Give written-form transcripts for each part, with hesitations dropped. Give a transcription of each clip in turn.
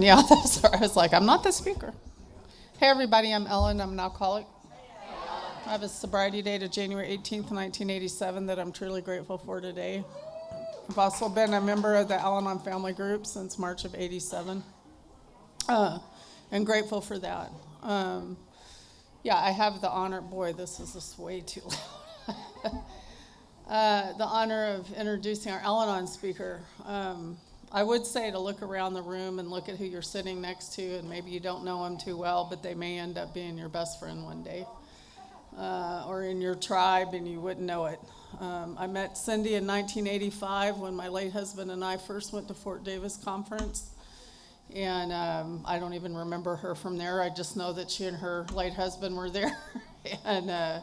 Yeah, that's where I was like, I'm not the speaker. Hey, everybody, I'm Ellen. I'm an alcoholic. I have a sobriety date of January 18th, 1987 that I'm truly grateful for today. I've also been a member of the Al-Anon family group since March of 87, and grateful for that. Yeah, I have the honor, boy, this is just way too loud. The honor of introducing our Al-Anon speaker. I would say to look around the room and look at who you're sitting next to, and maybe you don't know them too well, but they may end up being your best friend one day, or in your tribe, and you wouldn't know it. I met Cindy in 1985 when my late husband and I first went to Fort Davis Conference, and I don't even remember her from there. I just know that she and her late husband were there, and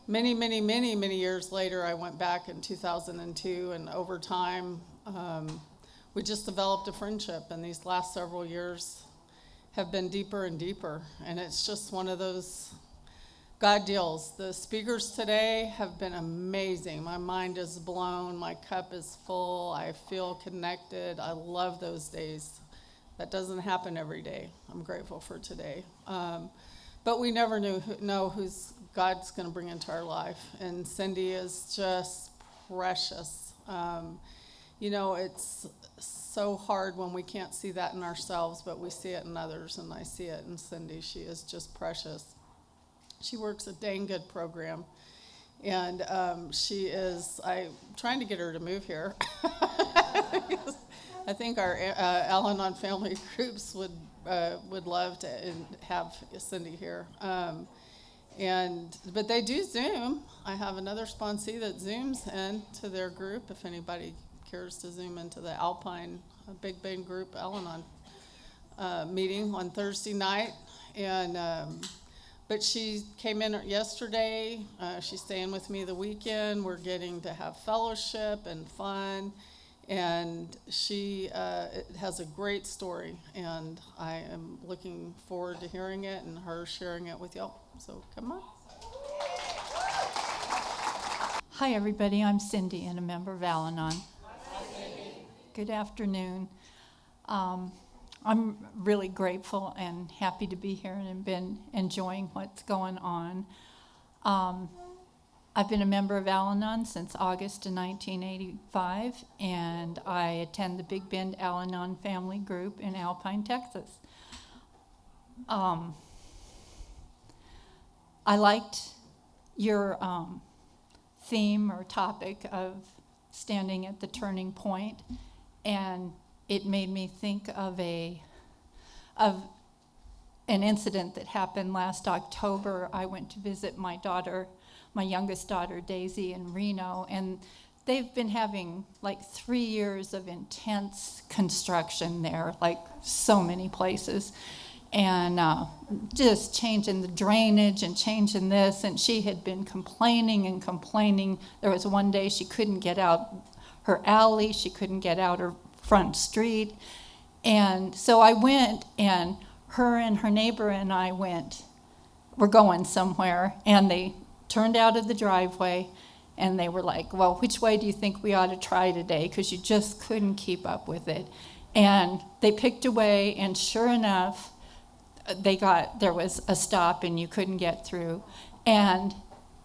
many years later, I went back in 2002, and over time, we just developed a friendship, and these last several years have been deeper and deeper, and it's just one of those God deals. The speakers today have been amazing. My mind is blown. My cup is full. I feel connected. I love those days. That doesn't happen every day. I'm grateful for today. But we never know who's God's going to bring into our life. And Cindy is just precious. It's so hard when we can't see that in ourselves, but we see it in others, and I see it in Cindy. She is just precious. She works a dang good program, and I'm trying to get her to move here. I think our Al-Anon family groups would love to have Cindy here. But they do Zoom. I have another sponsee that Zooms into their group if anybody cares to Zoom into the Alpine Big Bend Group Al-Anon meeting on Thursday night. But she came in yesterday. She's staying with me the weekend. We're getting to have fellowship and fun. And she has a great story, and I am looking forward to hearing it and her sharing it with y'all. So come on. Hi, everybody. I'm Cindy, and a member of Al-Anon. Good afternoon. I'm really grateful and happy to be here and have been enjoying what's going on. I've been a member of Al-Anon since August of 1985, and I attend the Big Bend Al-Anon family group in Alpine, Texas. I liked your theme or topic of standing at the turning point, and it made me think of an incident that happened last October. I went to visit my youngest daughter, Daisy, in Reno, and they've been having like 3 years of intense construction there, like so many places, and just changing the drainage and changing this, and she had been complaining and complaining. There was one day she couldn't get out her alley, she couldn't get out her front street, and so I went, and her neighbor and I we're going somewhere, and they turned out of the driveway, and they were like, well, which way do you think we ought to try today, because you just couldn't keep up with it. And they picked a way, and sure enough, there was a stop, and you couldn't get through. And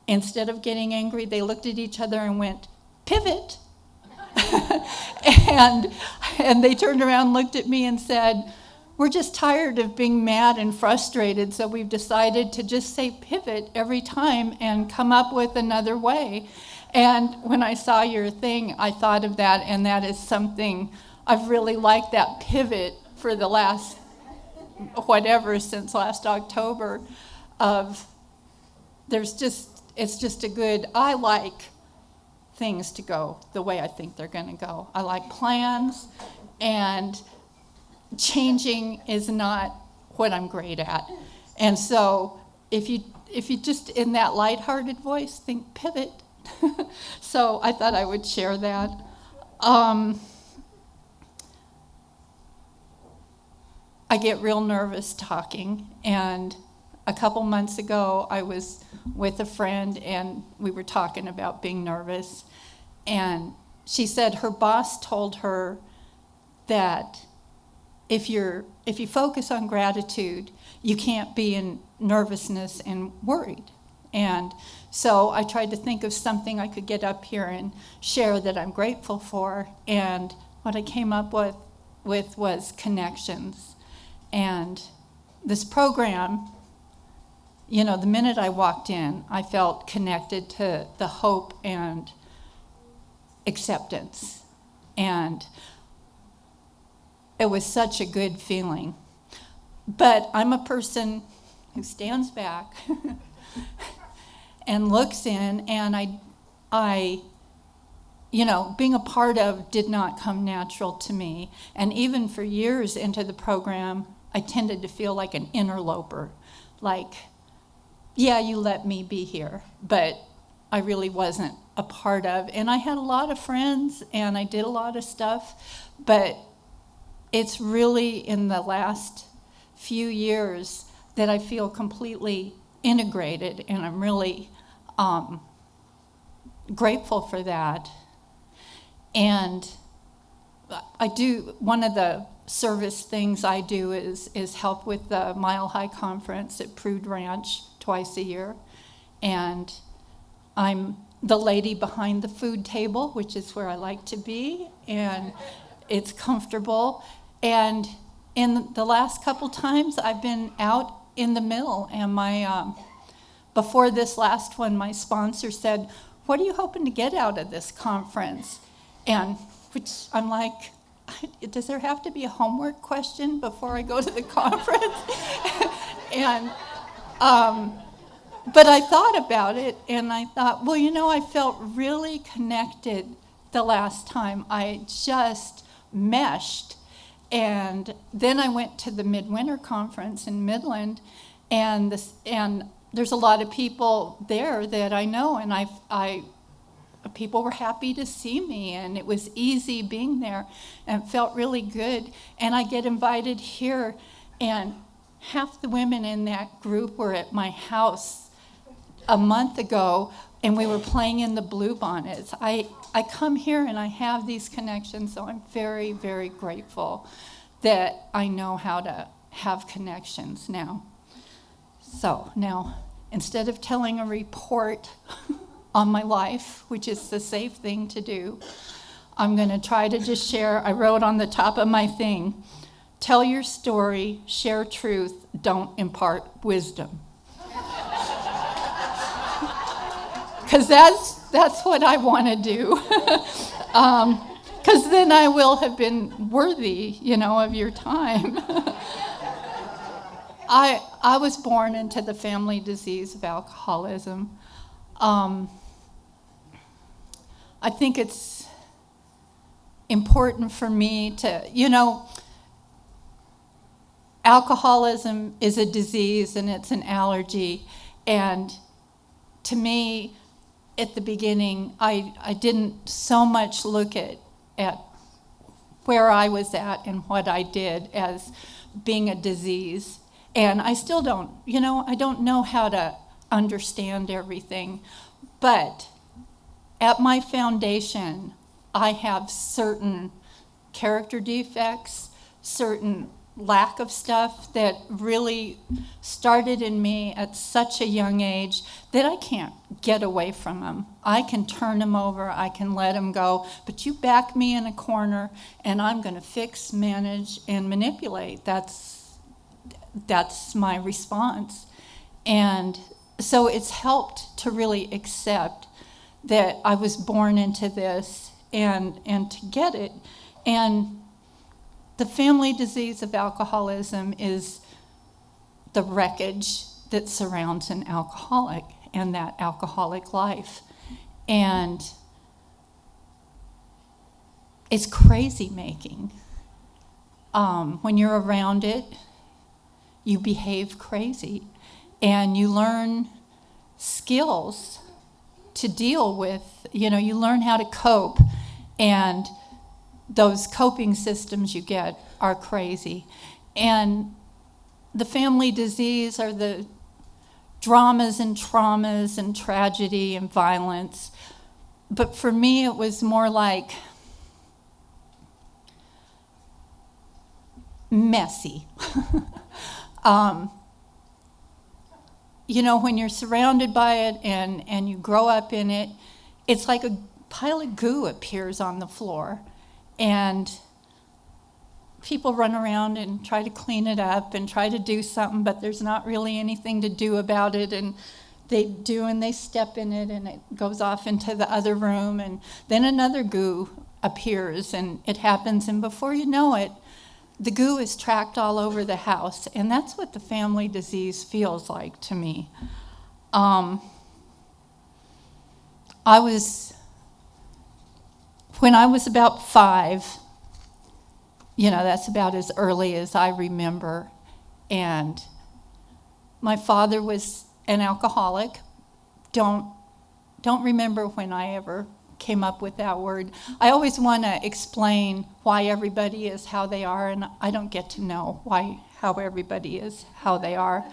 instead of getting angry, they looked at each other and went, pivot. and they turned around, looked at me, and said, we're just tired of being mad and frustrated, so we've decided to just say pivot every time and come up with another way. And when I saw your thing, I thought of that, and that is something I've really liked, that pivot for the last since last October. It's just a good, I like things to go the way I think they're going to go. I like plans, and changing is not what I'm great at. And so if you just in that lighthearted voice think pivot. So I thought I would share that. I get real nervous talking, and a couple months ago I was with a friend, and we were talking about being nervous, and she said her boss told her that if you focus on gratitude, you can't be in nervousness and worried. And so I tried to think of something I could get up here and share that I'm grateful for. And what I came up with was connections. And this program, the minute I walked in, I felt connected to the hope and acceptance. And it was such a good feeling. But I'm a person who stands back and looks in, and I being a part of did not come natural to me. And even for years into the program, I tended to feel like an interloper. Like, yeah, you let me be here, but I really wasn't a part of. And I had a lot of friends, and I did a lot of stuff, but it's really in the last few years that I feel completely integrated, and I'm really grateful for that. And one of the service things I do is help with the Mile High Conference at Prude Ranch twice a year. And I'm the lady behind the food table, which is where I like to be, and it's comfortable. And in the last couple times, I've been out in the middle, and before this last one, my sponsor said, "What are you hoping to get out of this conference?" And which I'm like, does there have to be a homework question before I go to the conference? And but I thought about it, and I thought, well, I felt really connected the last time. I just meshed. And then I went to the Midwinter Conference in Midland, and there's a lot of people there that I know, and people were happy to see me, and it was easy being there, and it felt really good. And I get invited here, and half the women in that group were at my house a month ago, and we were playing in the Bluebonnets. I come here and I have these connections, so I'm very, very grateful that I know how to have connections now. So now, instead of telling a report on my life, which is the safe thing to do, I'm going to try to just share. I wrote on the top of my thing, tell your story, share truth, don't impart wisdom. Because that's what I want to do. Because then I will have been worthy, of your time. I was born into the family disease of alcoholism. I think it's important for me to, alcoholism is a disease and it's an allergy. And to me, at the beginning, I didn't so much look at where I was at and what I did as being a disease. And I still don't, I don't know how to understand everything. But at my foundation, I have certain character defects, certain lack of stuff that really started in me at such a young age that I can't get away from them. I can turn them over, I can let them go, but you back me in a corner and I'm going to fix, manage, and manipulate. That's my response. And so it's helped to really accept that I was born into this and to get it. And the family disease of alcoholism is the wreckage that surrounds an alcoholic and that alcoholic life. And it's crazy making. When you're around it, you behave crazy and you learn skills to deal with, you learn how to cope, and those coping systems you get are crazy. And the family disease are the dramas and traumas and tragedy and violence. But for me, it was more like messy. When you're surrounded by it and you grow up in it, it's like a pile of goo appears on the floor. And people run around and try to clean it up and try to do something, but there's not really anything to do about it. And they do, and they step in it, and it goes off into the other room. And then another goo appears, and it happens. And before you know it, the goo is tracked all over the house, and that's what the family disease feels like to me. When I was about 5, that's about as early as I remember, and my father was an alcoholic. Don't remember when I ever came up with that word. I always want to explain why everybody is how they are, and I don't get to know how everybody is how they are,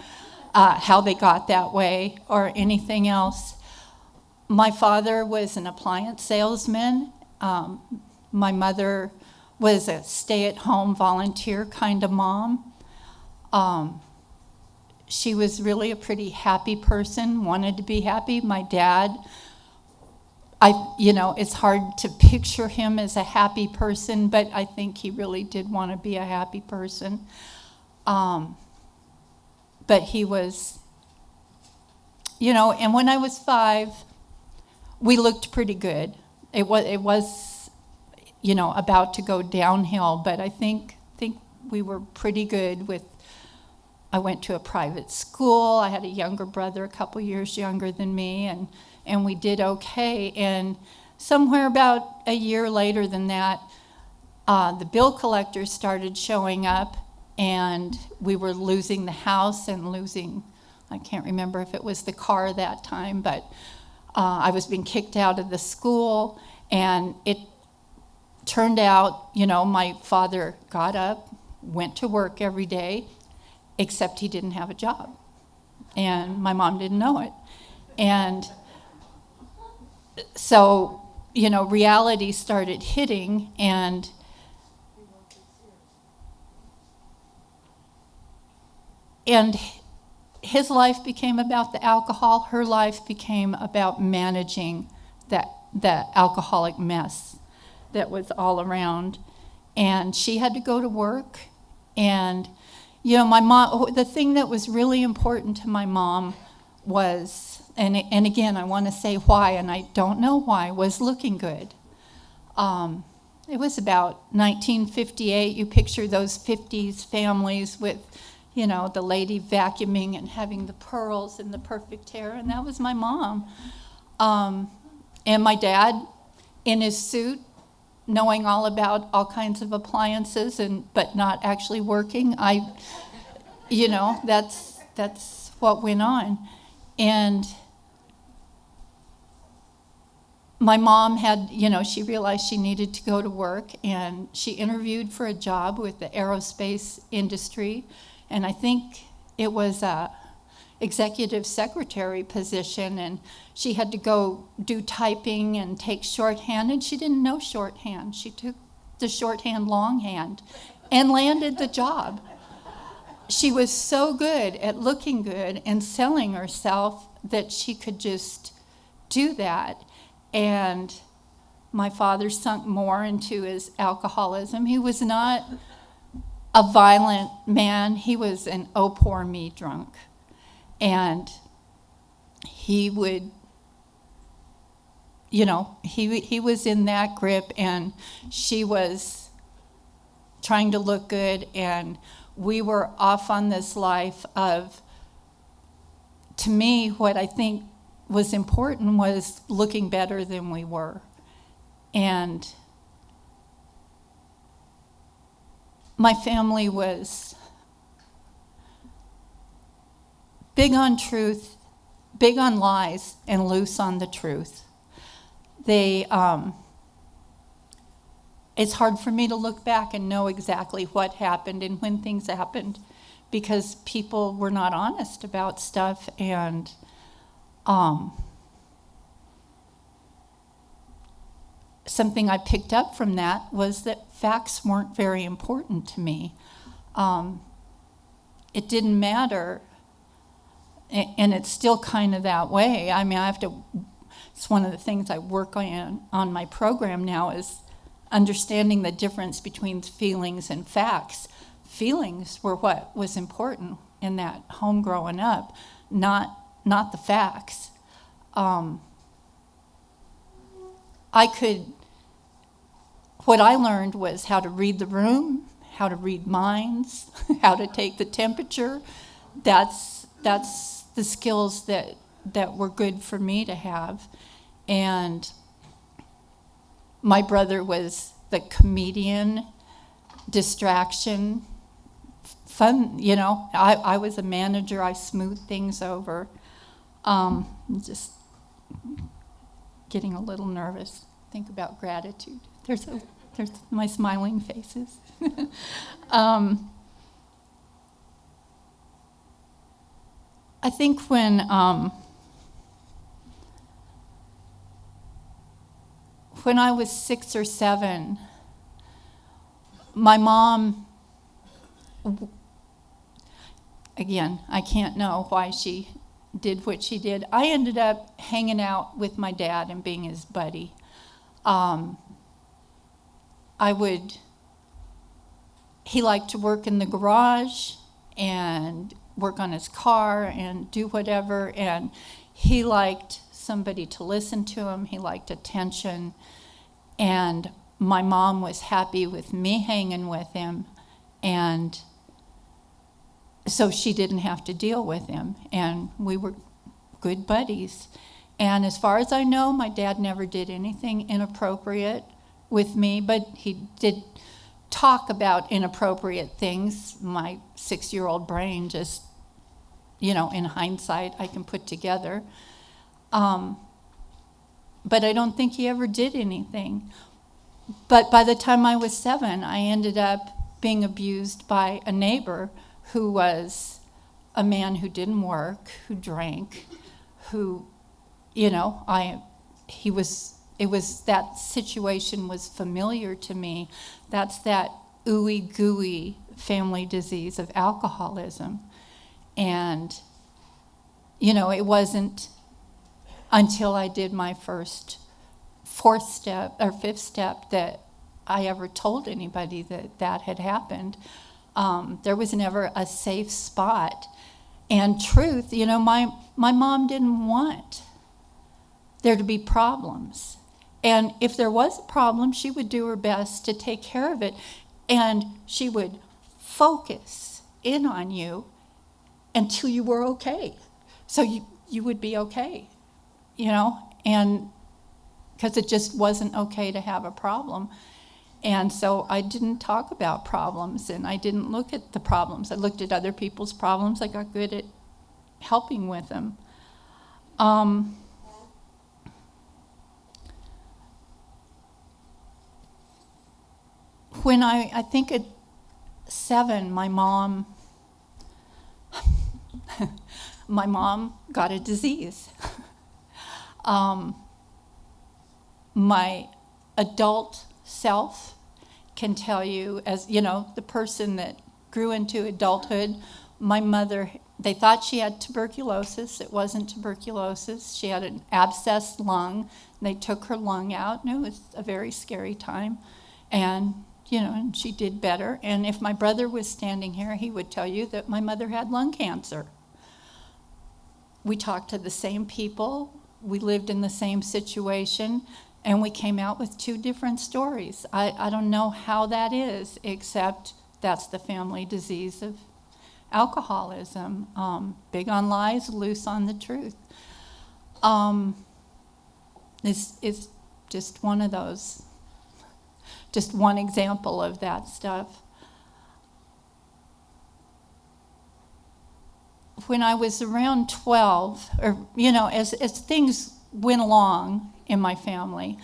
how they got that way, or anything else. My father was an appliance salesman. My mother was a stay-at-home volunteer kind of mom. She was really a pretty happy person, wanted to be happy. My dad, it's hard to picture him as a happy person, but I think he really did want to be a happy person. But he was, and when I was 5, we looked pretty good. It was, about to go downhill, but I think we were pretty good with. I went to a private school. I had a younger brother, a couple years younger than me, and we did okay. And somewhere about a year later than that, the bill collectors started showing up, and we were losing the house and losing, I can't remember if it was the car that time, but I was being kicked out of the school, and it turned out, my father got up, went to work every day, except he didn't have a job. And my mom didn't know it. And so, reality started hitting, and his life became about the alcohol. Her life became about managing the alcoholic mess that was all around. And she had to go to work. And, my mom, the thing that was really important to my mom was, and again, I want to say why, and I don't know why, was looking good. It was about 1958. You picture those 50s families with, the lady vacuuming and having the pearls and the perfect hair, and that was my mom. And my dad in his suit, knowing all about all kinds of appliances, but not actually working. That's what went on. And my mom had, she realized she needed to go to work, and she interviewed for a job with the aerospace industry, and I think it was a executive secretary position, and she had to go do typing and take shorthand, and she didn't know shorthand. She took the shorthand longhand and landed the job. She was so good at looking good and selling herself that she could just do that. And my father sunk more into his alcoholism. He was not a violent man. He was an oh poor me drunk. And he would, he was in that grip, and she was trying to look good, and we were off on this life of, to me, what I think was important was looking better than we were. And my family was big on truth, big on lies, and loose on the truth. It's hard for me to look back and know exactly what happened and when things happened, because people were not honest about stuff. And something I picked up from that was that facts weren't very important to me. it didn't matter, and it's still kind of that way. I mean, it's one of the things I work on my program now is understanding the difference between feelings and facts. Feelings were what was important in that home growing up, not the facts. What I learned was how to read the room, how to read minds, how to take the temperature. That's the skills that were good for me to have. And my brother was the comedian, distraction, fun, I was a manager, I smoothed things over. Just getting a little nervous. Think about gratitude. There's my smiling faces. I think when I was 6 or 7, my mom, again, I can't know why she did what she did. I ended up hanging out with my dad and being his buddy. He liked to work in the garage and work on his car and do whatever, and he liked somebody to listen to him. He liked attention, and my mom was happy with me hanging with him, and so she didn't have to deal with him, and we were good buddies. And as far as I know, my dad never did anything inappropriate with me, but he did talk about inappropriate things. My 6-year-old brain just, in hindsight, I can put together. But I don't think he ever did anything. But by the time I was 7, I ended up being abused by a neighbor who was a man who didn't work, who drank, who, that situation was familiar to me. That's that ooey gooey family disease of alcoholism. And, it wasn't until I did my first 4th step or 5th step that I ever told anybody that had happened. There was never a safe spot. And truth, my mom didn't want there to be problems. And if there was a problem, she would do her best to take care of it. And she would focus in on you until you were okay. So you would be okay, and because it just wasn't okay to have a problem. And so I didn't talk about problems, and I didn't look at the problems. I looked at other people's problems. I got good at helping with them. When I think at 7, my mom got a disease. My adult self can tell you, as the person that grew into adulthood, my mother, they thought she had tuberculosis. It wasn't tuberculosis. She had an abscessed lung. They took her lung out, and it was a very scary time. And and she did better. And if my brother was standing here, he would tell you that my mother had lung cancer. We talked to the same people. We lived in the same situation. And we came out with 2 different stories. I don't know how that is, except that's the family disease of alcoholism. Big on lies, loose on the truth. This is just one of those. Just one example of that stuff. When I was around 12, or as things went along in my family,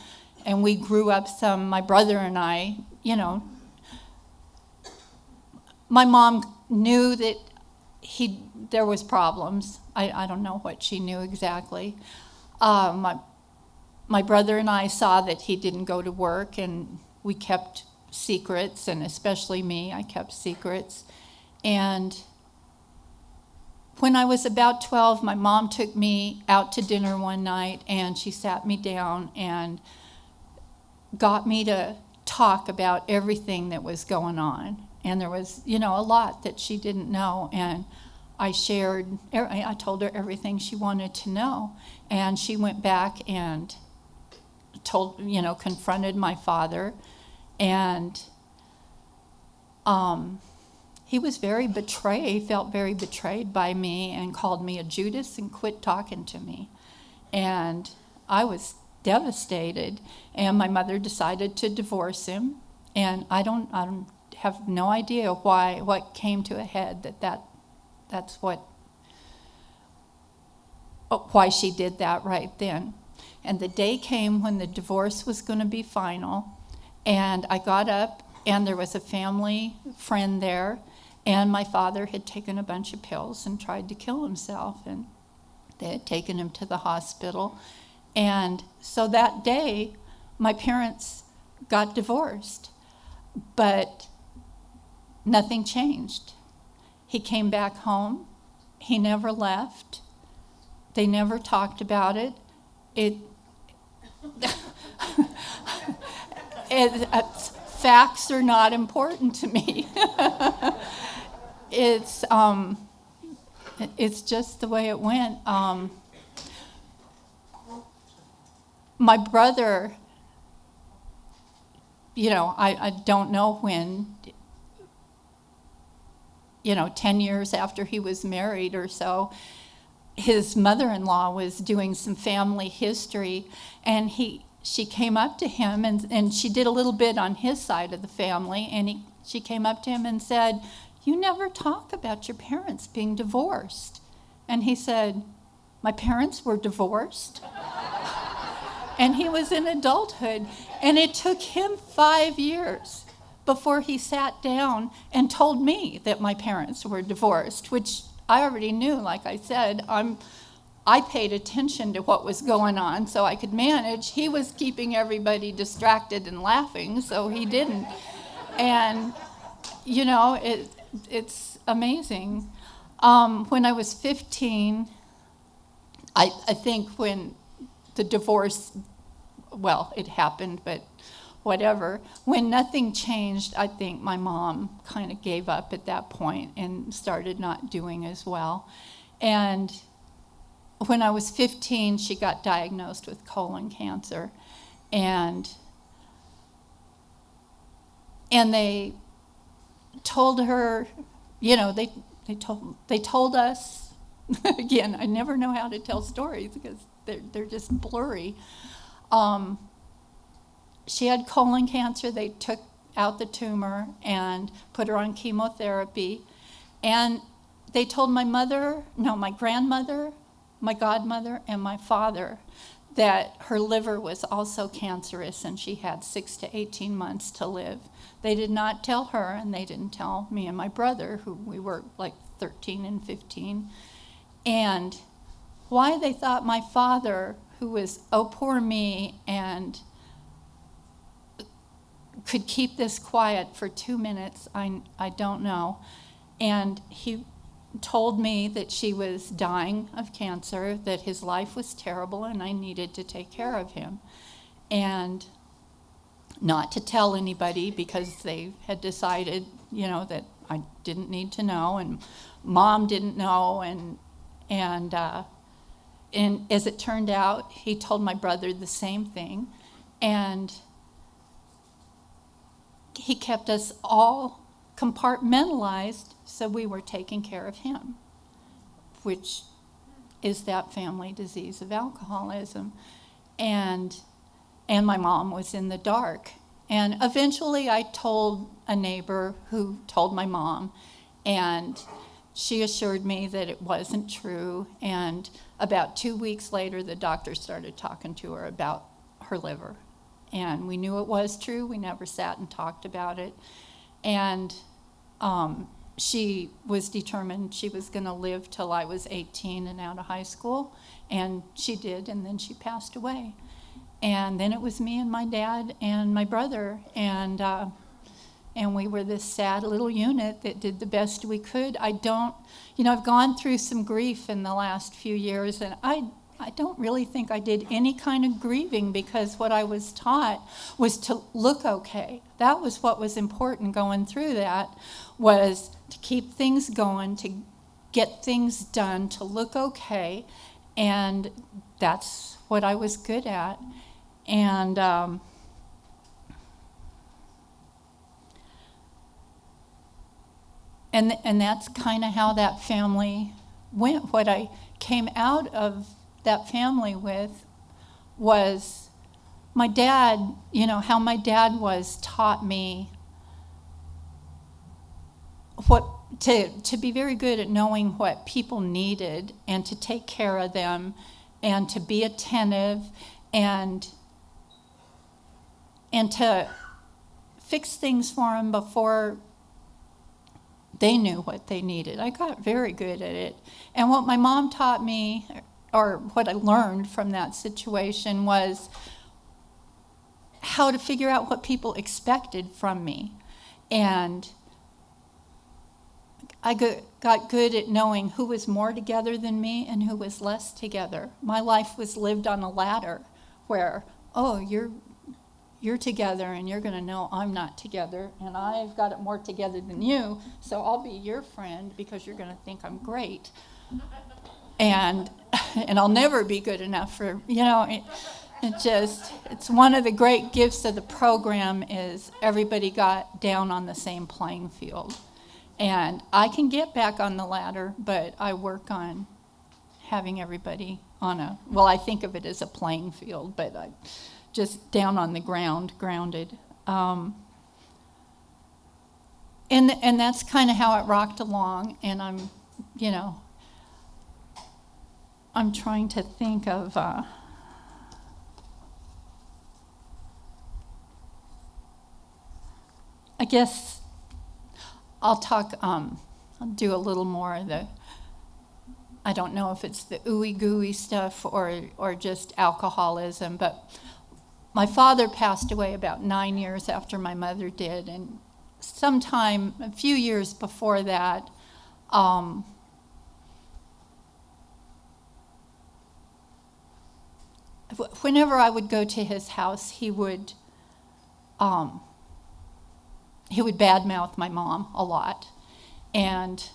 and we grew up some, my brother and I, my mom knew that there was problems. I don't know what she knew exactly. My brother and I saw that he didn't go to work, and we kept secrets, and especially me, I kept secrets. And when I was about 12, my mom took me out to dinner one night, and she sat me down and got me to talk about everything that was going on. And there was, a lot that she didn't know. And I told her everything she wanted to know. And she went back and confronted my father. And he was felt very betrayed by me, and called me a Judas and quit talking to me. And I was devastated, and my mother decided to divorce him. And I have no idea what came to a head that's why she did that right then. And the day came when the divorce was going to be final, and I got up, and there was a family friend there, and my father had taken a bunch of pills and tried to kill himself, and they had taken him to the hospital. And so that day, my parents got divorced, but nothing changed. He came back home. He never left. They never talked about it. Facts are not important to me. It's just the way it went. My brother, I don't know when, 10 years after he was married or so, his mother-in-law was doing some family history, and she came up to him, and she did a little bit on his side of the family, and she came up to him and said, "You never talk about your parents being divorced." And he said, "My parents were divorced?" And he was in adulthood, and it took him 5 years before he sat down and told me that my parents were divorced, which I already knew. Like I said, I paid attention to what was going on so I could manage. He was keeping everybody distracted and laughing, so he didn't. And, it's amazing. When I was 15, I think when the divorce, it happened, but whatever. When nothing changed, I think my mom kind of gave up at that point and started not doing as well. And when I was 15, she got diagnosed with colon cancer. And they told her, they told us, again, I never know how to tell stories because they're just blurry. She had colon cancer. They took out the tumor and put her on chemotherapy. And they told my grandmother, my godmother, and my father that her liver was also cancerous and she had 6 to 18 months to live. They did not tell her, and they didn't tell me and my brother, who we were like 13 and 15. And why they thought my father, who was, oh, poor me, and could keep this quiet for 2 minutes, I don't know. And he told me that she was dying of cancer, that his life was terrible, and I needed to take care of him. And not to tell anybody because they had decided, that I didn't need to know, and Mom didn't know, and as it turned out, he told my brother the same thing, and he kept us all compartmentalized so we were taking care of him, which is that family disease of alcoholism. And my mom was in the dark. And eventually I told a neighbor who told my mom, and she assured me that it wasn't true. And about 2 weeks later, the doctor started talking to her about her liver. And we knew it was true. We never sat and talked about it. And she was determined she was going to live till I was 18 and out of high school. And she did, and then she passed away. And then it was me and my dad and my brother. And and we were this sad little unit that did the best we could. I've gone through some grief in the last few years, and I don't really think I did any kind of grieving, because what I was taught was to look okay. That was what was important going through that, was to keep things going, to get things done, to look okay, and that's what I was good at. And and that's kind of how that family went. What I came out of that family with was my dad. How my dad was taught me to be very good at knowing what people needed and to take care of them and to be attentive and to fix things for them before they knew what they needed. I got very good at it. And what my mom taught me, or what I learned from that situation, was how to figure out what people expected from me. And I got good at knowing who was more together than me and who was less together. My life was lived on a ladder where, oh, you're together and you're going to know I'm not together, and I've got it more together than you, so I'll be your friend because you're going to think I'm great. And I'll never be good enough for, it's one of the great gifts of the program is everybody got down on the same playing field. And I can get back on the ladder, but I work on having everybody I think of it as a playing field, but I just down on the ground, grounded. And that's kind of how it rocked along. And I'm trying to think of, I guess I'll do a little more of I don't know if it's the ooey gooey stuff or just alcoholism, but my father passed away about 9 years after my mother did, and sometime, a few years before that, whenever I would go to his house, he would badmouth my mom a lot. And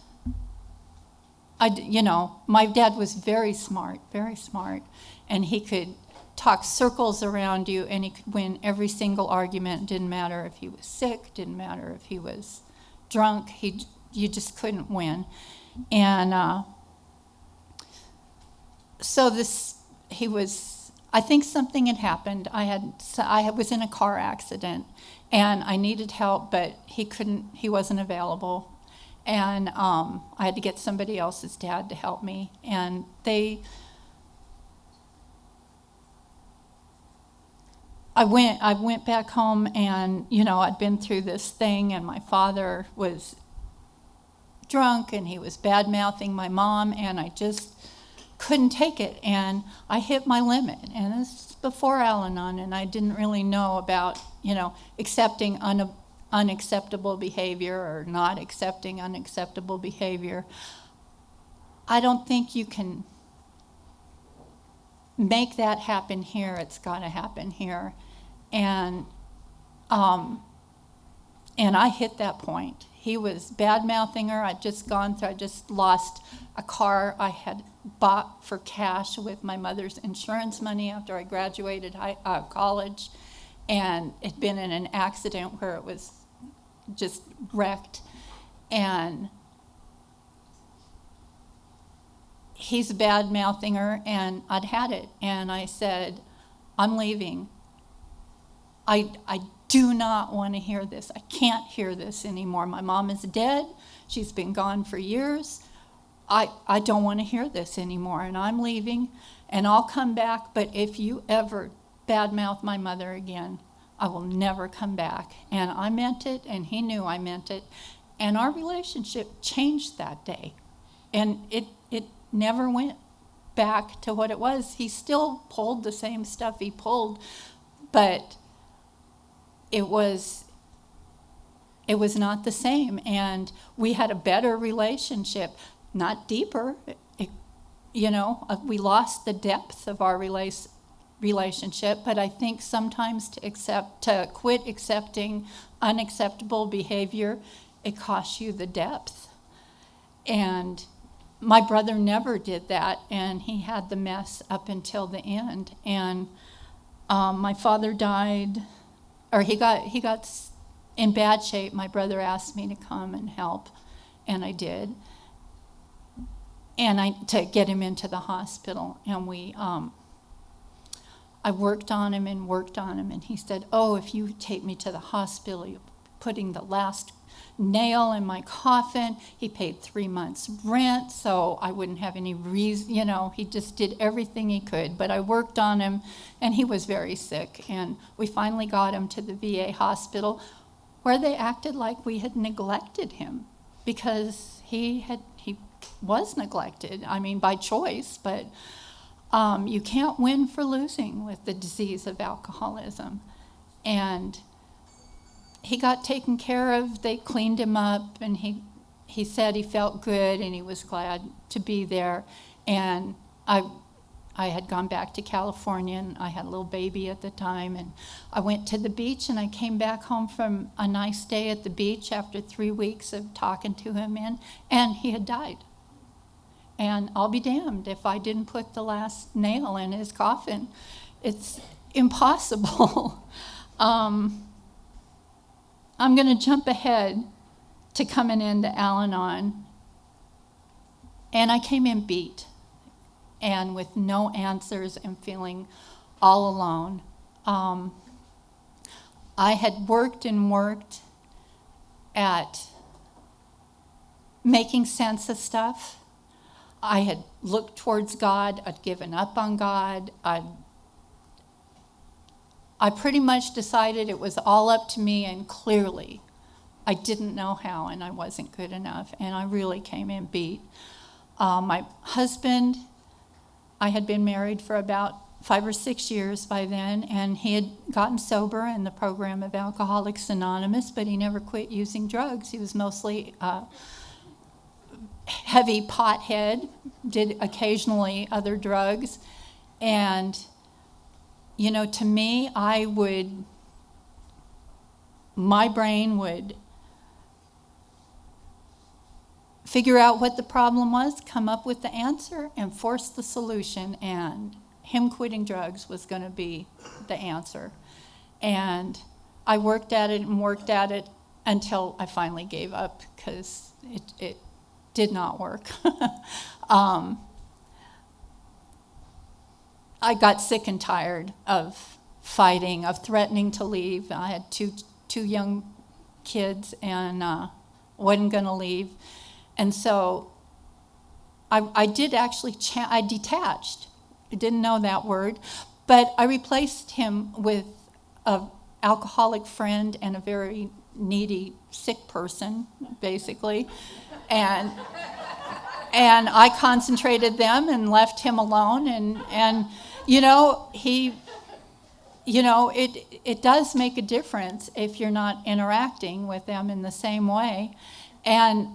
my dad was very smart, and he could talk circles around you, and he could win every single argument. Didn't matter if he was sick, didn't matter if he was drunk, you just couldn't win. And I think something had happened. I was in a car accident, and I needed help, but he wasn't available. And I had to get somebody else's dad to help me. And I went back home, and, I'd been through this thing, and my father was drunk, and he was bad-mouthing my mom, and I just couldn't take it, and I hit my limit. And this is before Al-Anon, and I didn't really know about, accepting unacceptable behavior or not accepting unacceptable behavior. I don't think you can make that happen here. It's got to happen here. And I hit that point. He was bad-mouthing her. I just lost a car I had bought for cash with my mother's insurance money after I graduated college. And it'd been in an accident where it was just wrecked. And he's bad-mouthing her, and I'd had it. And I said, I'm leaving. I do not want to hear this. I can't hear this anymore. My mom is dead. She's been gone for years. I don't want to hear this anymore, and I'm leaving, and I'll come back, but if you ever badmouth my mother again, I will never come back. And I meant it, and he knew I meant it, and our relationship changed that day. And it never went back to what it was. He still pulled the same stuff he pulled, but it was it was not the same. And we had a better relationship, not deeper. We lost the depth of our relationship, but I think sometimes to quit accepting unacceptable behavior, it costs you the depth. And my brother never did that, and he had the mess up until the end. And my father died, or he got in bad shape. My brother asked me to come and help, and I did. And to get him into the hospital, and I worked on him, and he said, "Oh, if you take me to the hospital, you're putting the last nail in my coffin." He paid 3 months' rent, so I wouldn't have any reason, he just did everything he could. But I worked on him, and he was very sick, and we finally got him to the VA hospital, where they acted like we had neglected him, because he was neglected, by choice, but you can't win for losing with the disease of alcoholism. And he got taken care of. They cleaned him up, and he said he felt good, and he was glad to be there. And I had gone back to California, and I had a little baby at the time, and I went to the beach, and I came back home from a nice day at the beach after 3 weeks of talking to him, and he had died. And I'll be damned if I didn't put the last nail in his coffin. It's impossible. I'm going to jump ahead to coming into Al-Anon. And I came in beat and with no answers and feeling all alone. I had worked at making sense of stuff. I had looked towards God. I'd given up on God. I pretty much decided it was all up to me, and clearly I didn't know how, and I wasn't good enough, and I really came in beat. My husband, I had been married for about 5 or 6 years by then, and he had gotten sober in the program of Alcoholics Anonymous, but he never quit using drugs. He was mostly heavy pothead, did occasionally other drugs. And, to me, my brain would figure out what the problem was, come up with the answer, and force the solution. And him quitting drugs was going to be the answer. And I worked at it until I finally gave up, because it did not work. I got sick and tired of fighting, of threatening to leave. I had two young kids, and wasn't going to leave. And so I did actually, I detached. I didn't know that word, but I replaced him with an alcoholic friend and a very needy, sick person, basically. And I concentrated them and left him alone. And it does make a difference if you're not interacting with them in the same way. And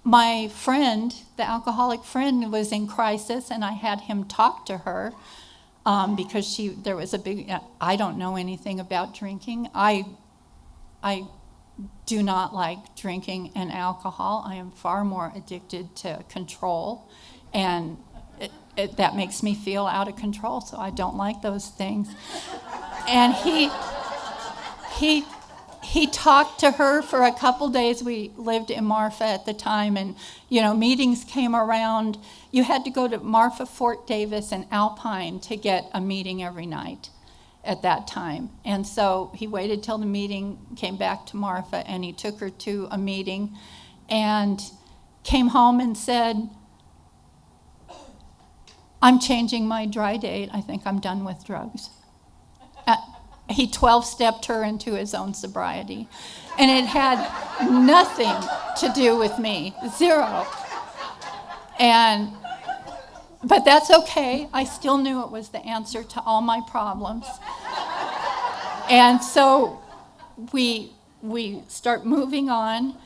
my friend, the alcoholic friend, was in crisis, and I had him talk to her because there was a big, I don't know anything about drinking. I do not like drinking and alcohol. I am far more addicted to control, and that makes me feel out of control, so I don't like those things. And he talked to her for a couple days. We lived in Marfa at the time, and meetings came around. You had to go to Marfa, Fort Davis, and Alpine to get a meeting every night at that time. And so he waited till the meeting, came back to Marfa, and he took her to a meeting and came home and said, "I'm changing my dry date. I think I'm done with drugs." He 12-stepped her into his own sobriety. And it had nothing to do with me, zero. But that's okay. I still knew it was the answer to all my problems. And so we we start moving on,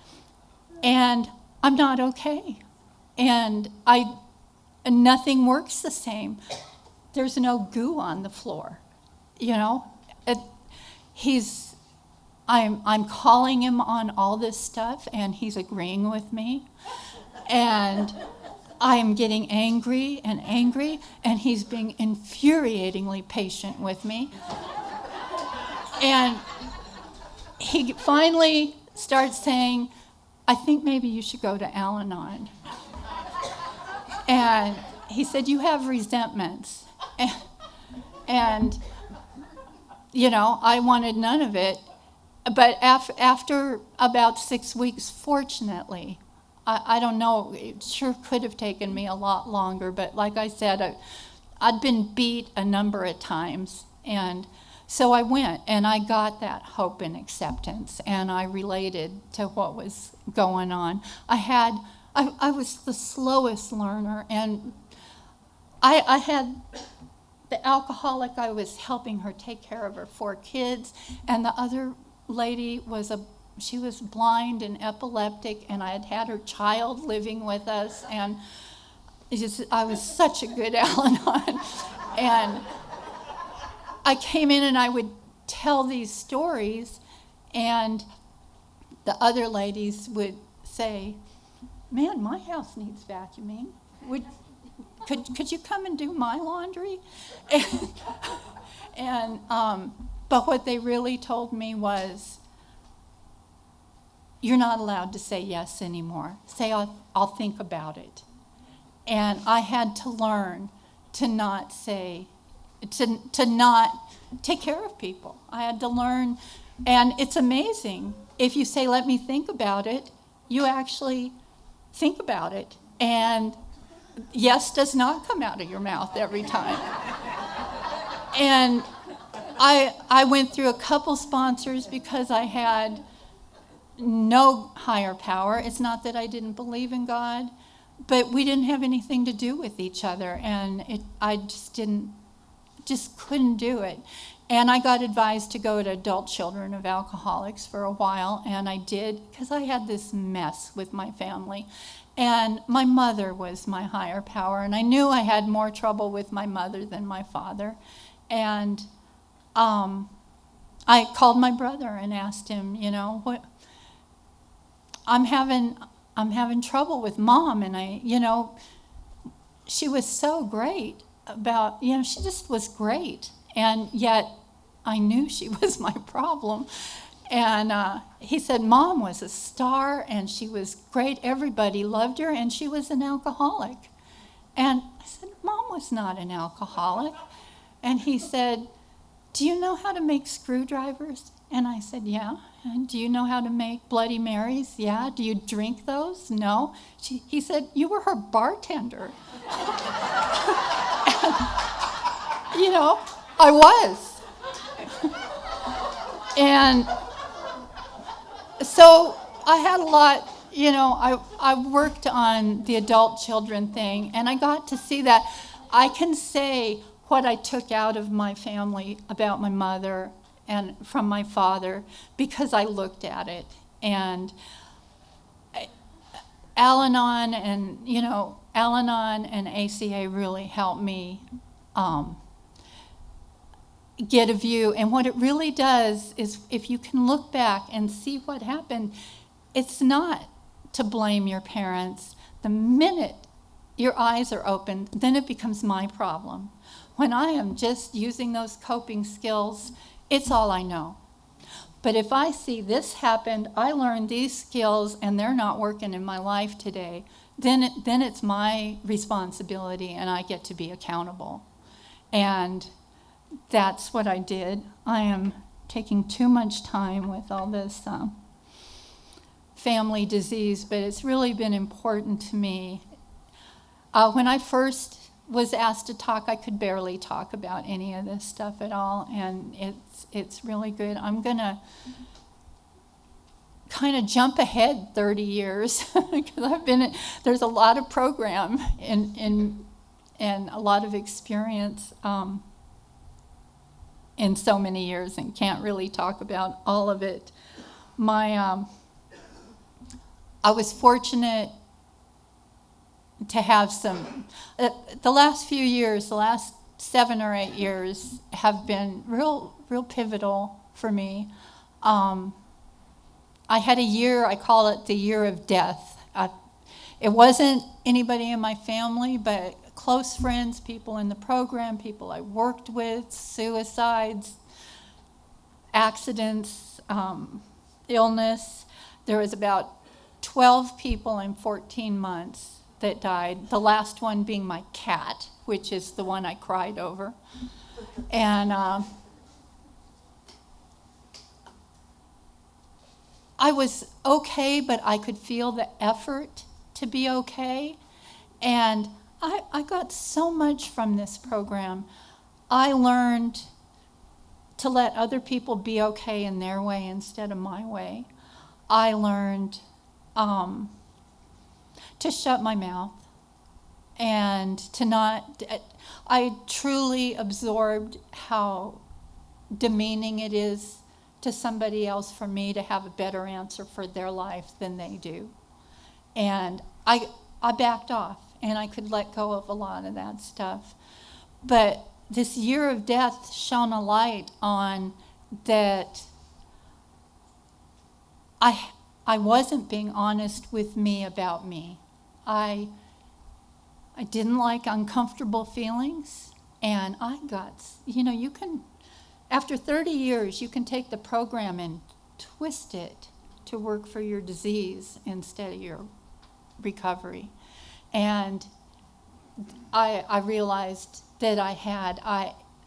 and I'm not okay. And nothing works the same. There's no goo on the floor, you know. I'm calling him on all this stuff, and he's agreeing with me. And I am getting angry, and he's being infuriatingly patient with me. And he finally starts saying, I think maybe you should go to Al-Anon. And he said, you have resentments. And you know, I wanted none of it. But after about 6 weeks, fortunately, I don't know, it sure could have taken me a lot longer, but like I said, I'd been beat a number of times. And so I went, and I got that hope and acceptance, and I related to what was going on. I was the slowest learner, and I had the alcoholic, I was helping her take care of her 4 kids, and the other lady she was blind and epileptic, and I had her child living with us, and I was such a good Al-Anon. And I came in and I would tell these stories, and the other ladies would say, man, my house needs vacuuming. Could you come and do my laundry? But what they really told me was, you're not allowed to say yes anymore. Say, I'll think about it. And I had to learn to not say, to not take care of people. I had to learn, and it's amazing. If you say, let me think about it, you actually think about it. And yes does not come out of your mouth every time. And I went through a couple sponsors because I had no higher power. It's not that I didn't believe in God, but we didn't have anything to do with each other, and I just couldn't do it. And I got advised to go to adult children of alcoholics for a while, and I did, because I had this mess with my family. And my mother was my higher power, and I knew I had more trouble with my mother than my father. And I called my brother and asked him, you know, what I'm having trouble with Mom, and she was so great about, she just was great, and yet I knew she was my problem. And he said, Mom was a star, and she was great. Everybody loved her, and she was an alcoholic. And I said, Mom was not an alcoholic. And he said, do you know how to make screwdrivers? And I said, yeah. And do you know how to make Bloody Marys? Yeah. Do you drink those? No. He said, you were her bartender. And, I was. And so I had a lot, I worked on the adult children thing, and I got to see that I can say what I took out of my family about my mother and from my father because I looked at it. And Al-Anon and ACA really helped me get a view. And what it really does is, if you can look back and see what happened, it's not to blame your parents. The minute your eyes are opened, then it becomes my problem. When I am just using those coping skills, it's all I know. But if I see this happened, I learned these skills, and they're not working in my life today, then it's my responsibility, and I get to be accountable. And that's what I did. I am taking too much time with all this family disease, but it's really been important to me. When I first was asked to talk, I could barely talk about any of this stuff at all, and it's really good. I'm going to kind of jump ahead 30 years because there's a lot of program and a lot of experience in so many years, and can't really talk about all of it. I was fortunate to have the last few years, the last 7 or 8 years have been real pivotal for me. I had a year, I call it the year of death. It wasn't anybody in my family, but close friends, people in the program, people I worked with, suicides, accidents, illness. There was about 12 people in 14 months that died, the last one being my cat, which is the one I cried over. And I was okay, but I could feel the effort to be okay. And I got so much from this program. I learned to let other people be okay in their way instead of my way. I learned to shut my mouth and to not, I truly absorbed how demeaning it is to somebody else for me to have a better answer for their life than they do. And I backed off, and I could let go of a lot of that stuff. But this year of death shone a light on that I wasn't being honest with me about me. I didn't like uncomfortable feelings, and I got, you can, after 30 years, you can take the program and twist it to work for your disease instead of your recovery. And I realized that I had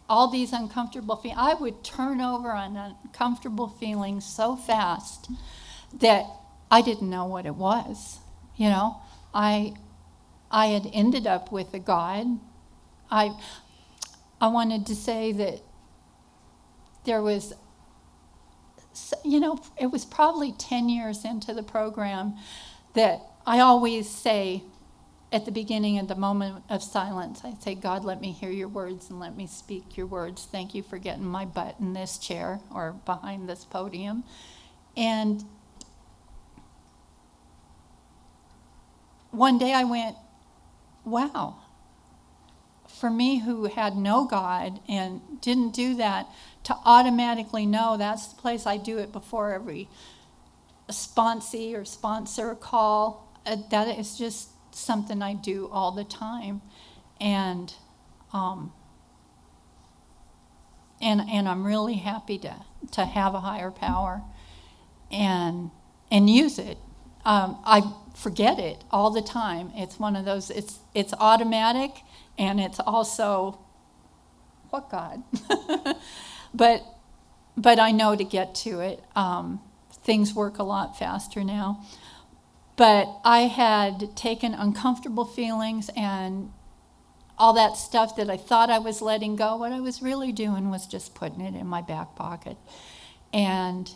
all these uncomfortable feelings. I would turn over on uncomfortable feelings so fast that I didn't know what it was. I had ended up with a God. I wanted to say that there was, it was probably 10 years into the program that I always say at the beginning of the moment of silence, I say, God, let me hear your words and let me speak your words. Thank you for getting my butt in this chair or behind this podium. And one day I went, wow, for me who had no God and didn't do that, to automatically know that's the place I do it before every sponsee or sponsor call. That is just something I do all the time. And I'm really happy to have a higher power and use it. I forget it all the time. It's one of those, it's automatic, and it's also, what God? But I know to get to it. Things work a lot faster now. But I had taken uncomfortable feelings and all that stuff that I thought I was letting go. What I was really doing was just putting it in my back pocket. And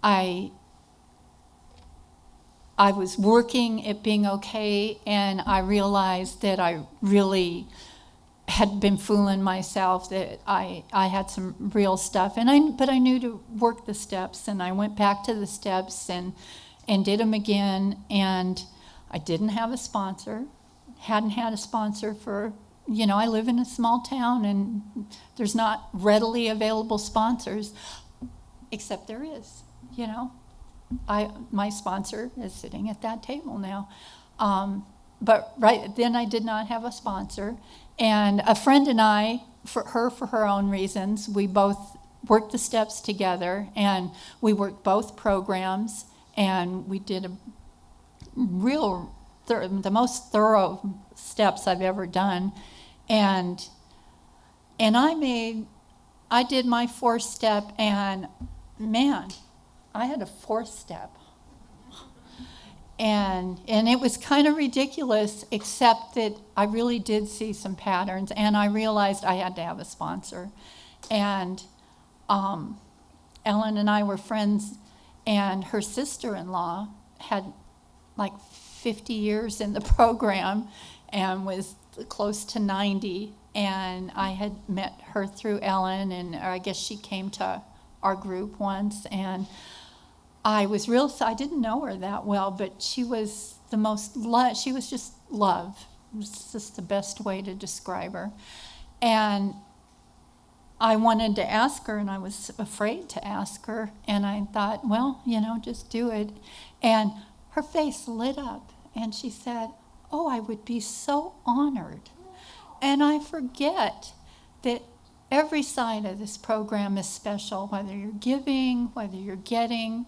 I was working at being okay, and I realized that I really had been fooling myself, that I had some real stuff. But I knew to work the steps, and I went back to the steps and did them again. And I didn't have a sponsor, hadn't had a sponsor for, I live in a small town, and there's not readily available sponsors, except there is, my sponsor is sitting at that table now. But right then I did not have a sponsor. And a friend and I, for her own reasons, we both worked the steps together, and we worked both programs, and we did the most thorough steps I've ever done. And I did my 4th step, and man, I had a 4th step. And it was kind of ridiculous, except that I really did see some patterns, and I realized I had to have a sponsor. And Ellen and I were friends, and her sister-in-law had like 50 years in the program and was close to 90. And I had met her through Ellen, and I guess she came to our group once, and I didn't know her that well, but she was she was just love. It's just the best way to describe her. And I wanted to ask her, and I was afraid to ask her, and I thought, well, just do it. And her face lit up, and she said, "Oh, I would be so honored." And I forget that every side of this program is special, whether you're giving, whether you're getting.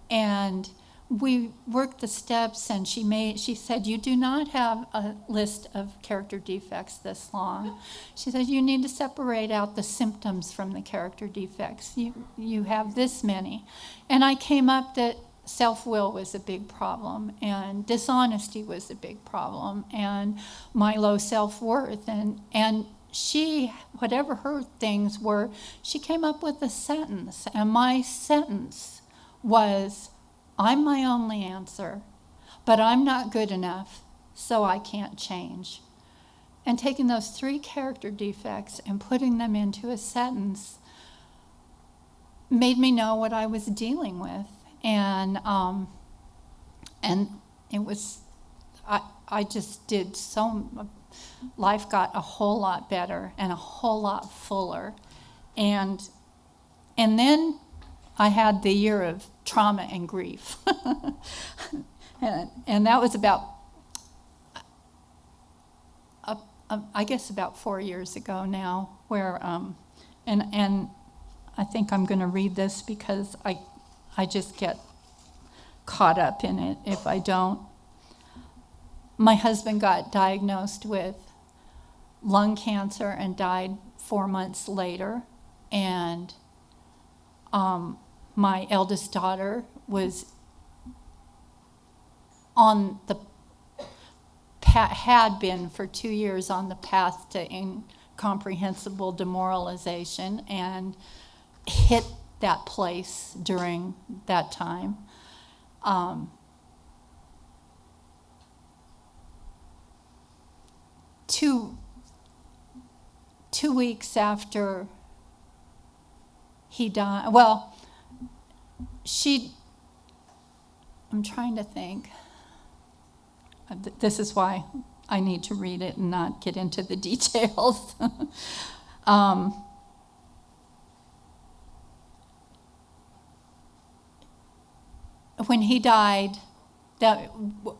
And we worked the steps, and she said, "You do not have a list of character defects this long." She said, "You need to separate out the symptoms from the character defects. You have this many." And I came up that self-will was a big problem, and dishonesty was a big problem, and my low self-worth. And she, whatever her things were, she came up with a sentence, and my sentence was, "I'm my only answer, but I'm not good enough, so I can't change." And taking those 3 character defects and putting them into a sentence made me know what I was dealing with. And it was, I just did life got a whole lot better and a whole lot fuller. And then I had the year of trauma and grief. and that was about, I guess about 4 years ago now, where, and I think I'm going to read this because I just get caught up in it if I don't. My husband got diagnosed with lung cancer and died 4 months later. And my eldest daughter was had been for 2 years on the path to incomprehensible demoralization, and hit that place during that time. Two weeks after he died, I'm trying to think. This is why I need to read it and not get into the details. When he died,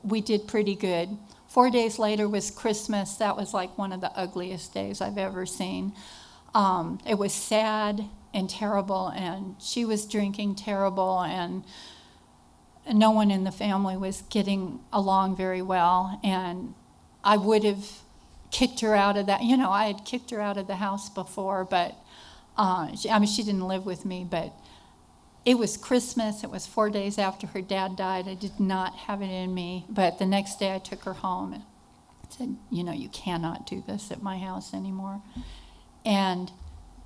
we did pretty good. 4 days later was Christmas. That was like one of the ugliest days I've ever seen. It was sad and terrible, and she was drinking terrible, and no one in the family was getting along very well. And I would have kicked her out of that. I had kicked her out of the house before, but she didn't live with me, but it was Christmas. It was 4 days after her dad died. I did not have it in me. But the next day I took her home and said, you cannot do this at my house anymore. And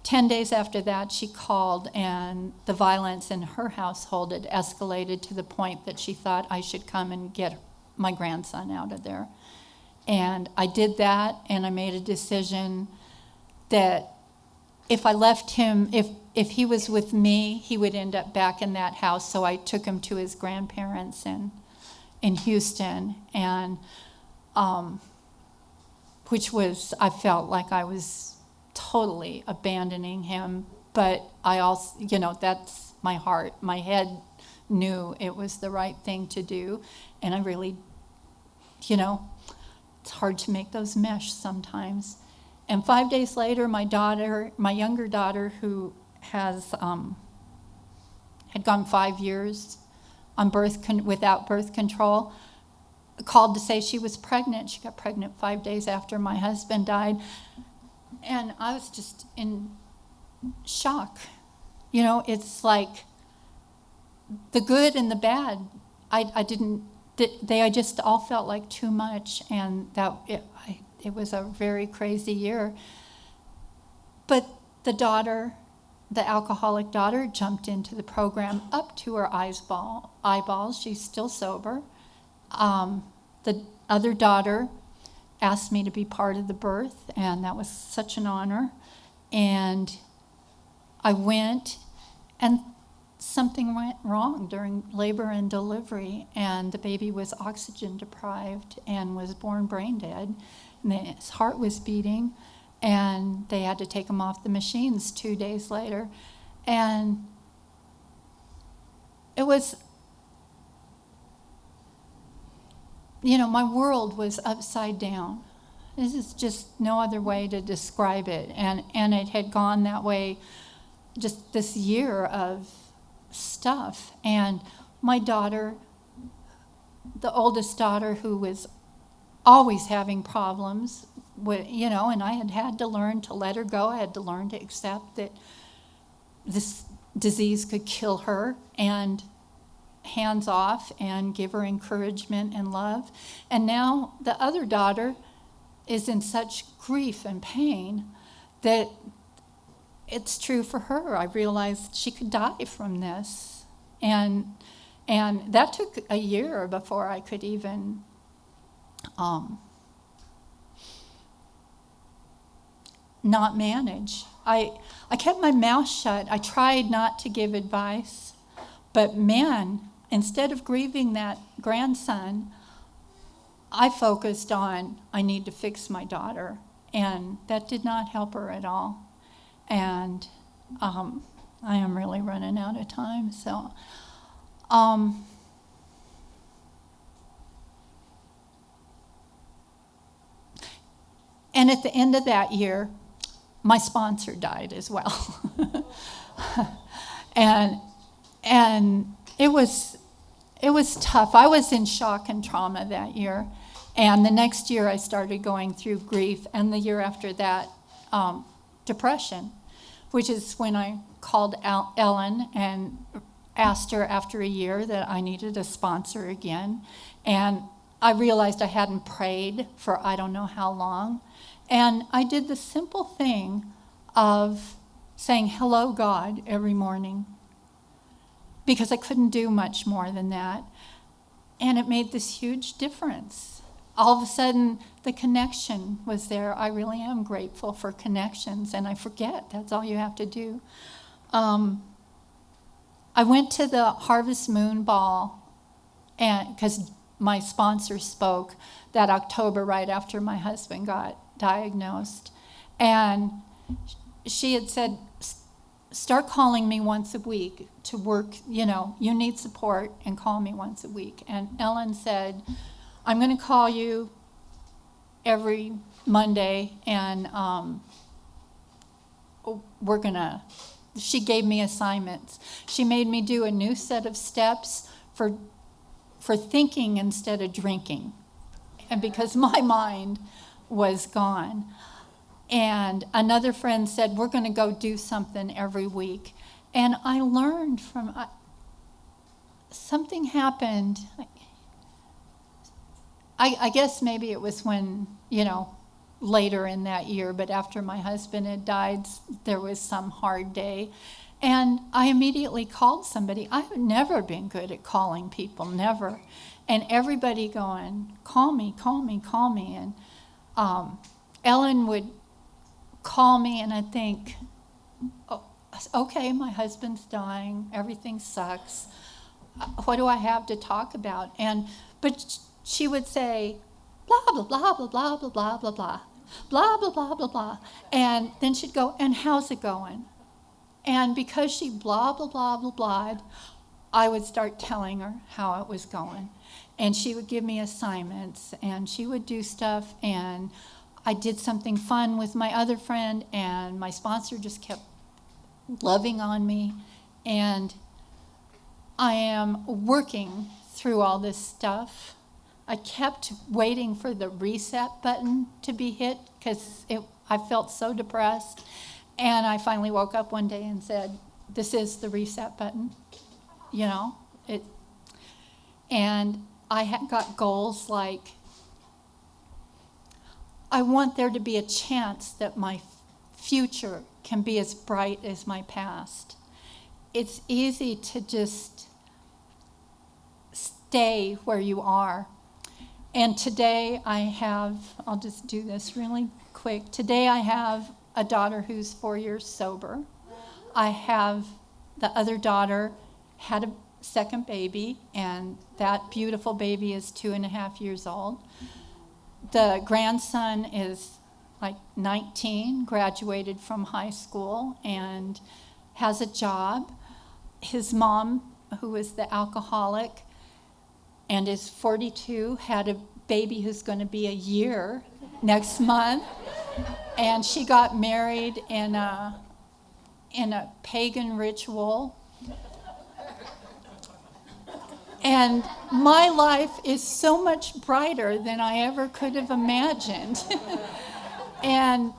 10 days after that, she called, and the violence in her household had escalated to the point that she thought I should come and get my grandson out of there. And I did that, and I made a decision that if I left him, if he was with me, he would end up back in that house. So I took him to his grandparents in Houston, and which was, I felt like I was totally abandoning him. But I also, that's my heart. My head knew it was the right thing to do, and I really, it's hard to make those mesh sometimes. And 5 days later, my younger daughter, who has had gone 5 years on without birth control, called to say she was pregnant. She got pregnant 5 days after my husband died. And I was just in shock. It's like the good and the bad. I just all felt like too much, and it was a very crazy year. But the alcoholic daughter, jumped into the program up to her eyeballs. She's still sober. The other daughter asked me to be part of the birth, and that was such an honor. And I went, and something went wrong during labor and delivery, and the baby was oxygen deprived and was born brain dead. And his heart was beating, and they had to take him off the machines 2 days later. And it was, my world was upside down. This is just no other way to describe it. And it had gone that way just this year of stuff. And my daughter, the oldest daughter, who was always having problems with, and I had to learn to let her go. I had to learn to accept that this disease could kill her, and hands off and give her encouragement and love. And now the other daughter is in such grief and pain that it's true for her. I realized she could die from this. And that took a year before I could even not manage. I kept my mouth shut. I tried not to give advice. But man, instead of grieving that grandson, I focused on, I need to fix my daughter. And that did not help her at all. And I am really running out of time. So, and at the end of that year, my sponsor died as well. and it was tough. I was in shock and trauma that year. And the next year I started going through grief, and the year after that, depression, which is when I called Ellen and asked her after a year that I needed a sponsor again. And I realized I hadn't prayed for I don't know how long. And I did the simple thing of saying, hello, God, every morning, because I couldn't do much more than that. And it made this huge difference. All of a sudden, the connection was there. I really am grateful for connections, and I forget. That's all you have to do. I went to the Harvest Moon Ball, and because my sponsor spoke that October right after my husband got diagnosed. And she had said, start calling me once a week to work, you need support, and call me once a week. And Ellen said, I'm going to call you every Monday, and she gave me assignments. She made me do a new set of steps for thinking instead of drinking, and because my mind was gone. And another friend said, we're going to go do something every week. And I learned from, something happened. I guess maybe it was when, later in that year, but after my husband had died, there was some hard day. And I immediately called somebody. I've never been good at calling people, never. And everybody going, call me, call me, call me. And Ellen would call me, and I'd think, oh, okay, my husband's dying, everything sucks. What do I have to talk about? But she would say, blah, blah, blah, blah, blah, blah, blah, blah, blah, blah, blah, blah, blah, blah. And then she'd go, and how's it going? And because she blah, blah, blah, blah, blah, I would start telling her how it was going. And she would give me assignments, and she would do stuff, and I did something fun with my other friend, and my sponsor just kept loving on me. And I am working through all this stuff. I kept waiting for the reset button to be hit because I felt so depressed. And I finally woke up one day and said, this is the reset button, And I had got goals like, I want there to be a chance that my future can be as bright as my past. It's easy to just stay where you are. And today I'll just do this really quick. Today I have a daughter who's 4 years sober. I have the other daughter had a second baby, and that beautiful baby is 2.5 years old. The grandson is like 19, graduated from high school, and has a job. His mom, who is the alcoholic and is 42, had a baby who's going to be a year next month, and she got married in a pagan ritual. And my life is so much brighter than I ever could have imagined. and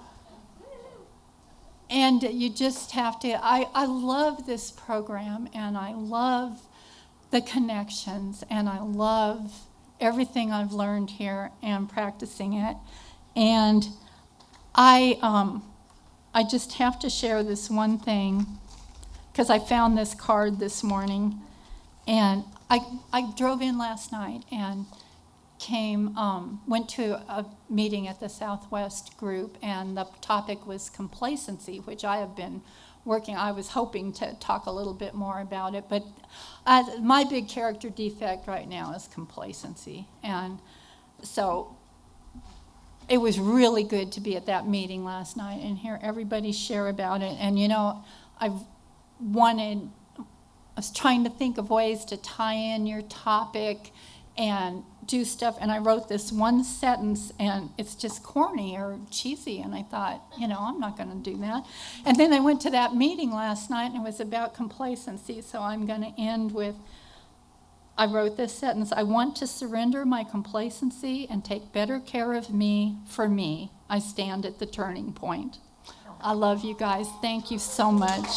you just have to, I love this program, and I love the connections, and I love everything I've learned here and practicing it. And I just have to share this one thing, because I found this card this morning. And I drove in last night and went to a meeting at the Southwest group, and the topic was complacency, which I have been working. I was hoping to talk a little bit more about it, but my big character defect right now is complacency. And so it was really good to be at that meeting last night and hear everybody share about it. And I was trying to think of ways to tie in your topic and do stuff, and I wrote this one sentence, and it's just corny or cheesy, and I thought, I'm not going to do that. And then I went to that meeting last night, and it was about complacency, so I'm going to end with, I wrote this sentence: I want to surrender my complacency and take better care of me. For me, I stand at the turning point. I love you guys. Thank you so much.